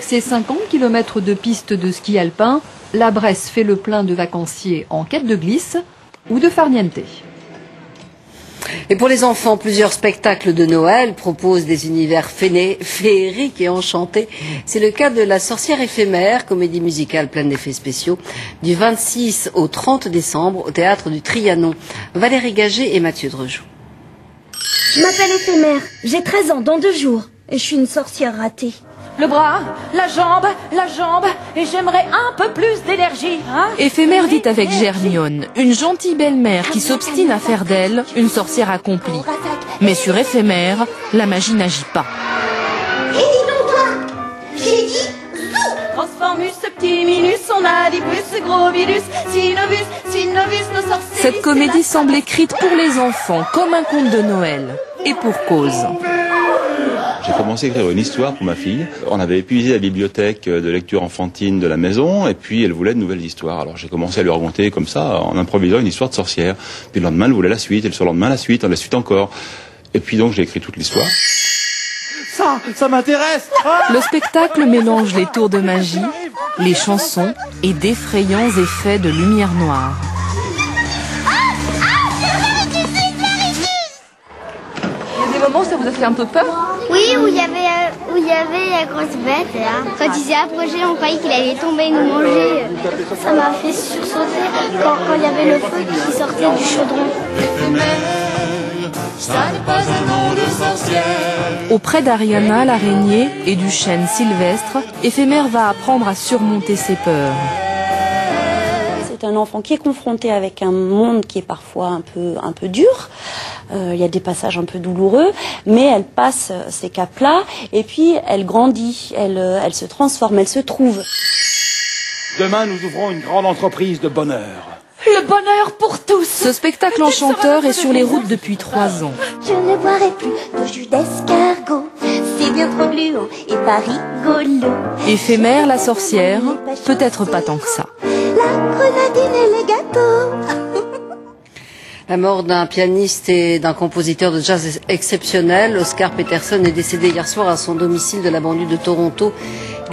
Ces 50 km de pistes de ski alpin, la Bresse fait le plein de vacanciers en quête de glisse ou de farniente. Et pour les enfants, plusieurs spectacles de Noël proposent des univers féeriques et enchantés. C'est le cas de La Sorcière éphémère, comédie musicale pleine d'effets spéciaux, du 26 au 30 décembre au théâtre du Trianon. Valérie Gagé et Mathieu Drejoux. Je m'appelle Éphémère, j'ai 13 ans dans 2 jours et je suis une sorcière ratée. Le bras, la jambe, et j'aimerais un peu plus d'énergie. Hein? Éphémère vit avec Germione, une gentille belle-mère qui s'obstine à faire d'elle une sorcière accomplie. Mais sur Éphémère, la magie n'agit pas. Hé, dis donc toi, j'ai dit zou. Transformus, petit minus, on a dit plus, gros virus, synovus, nos sorciers. Cette comédie semble écrite pour les enfants, comme un conte de Noël. Et pour cause. J'ai commencé à écrire une histoire pour ma fille. On avait épuisé la bibliothèque de lecture enfantine de la maison et puis elle voulait de nouvelles histoires. Alors j'ai commencé à lui raconter comme ça, en improvisant une histoire de sorcière. Puis le lendemain, elle voulait la suite, et le surlendemain, la suite encore. Et puis donc j'ai écrit toute l'histoire. Ça m'intéresse. Le spectacle mélange les tours de magie, les chansons et d'effrayants effets de lumière noire. Il y a des moments où ça vous a fait un peu peur? Oui, où il y avait la grosse bête, là. Quand il s'est approché, on croyait qu'il allait tomber et nous manger. Ça m'a fait sursauter quand il y avait le feu qui sortait du chaudron. Auprès d'Ariana, l'araignée, et du chêne Sylvestre, Éphémère va apprendre à surmonter ses peurs. C'est un enfant qui est confronté avec un monde qui est parfois un peu dur. Il y a des passages un peu douloureux, mais elle passe ces caps-là et puis elle grandit, elle se transforme, elle se trouve. Demain, nous ouvrons une grande entreprise de bonheur. Le bonheur pour tous. Ce spectacle enchanteur est sur les routes depuis 3 ans. Je ne boirai plus de jus d'escargot. C'est bien trop gluant et pas rigolo. Éphémère, la sorcière, peut-être pas tant que ça. La grenadine et les gâteaux. La mort d'un pianiste et d'un compositeur de jazz exceptionnel, Oscar Peterson, est décédé hier soir à son domicile de la banlieue de Toronto.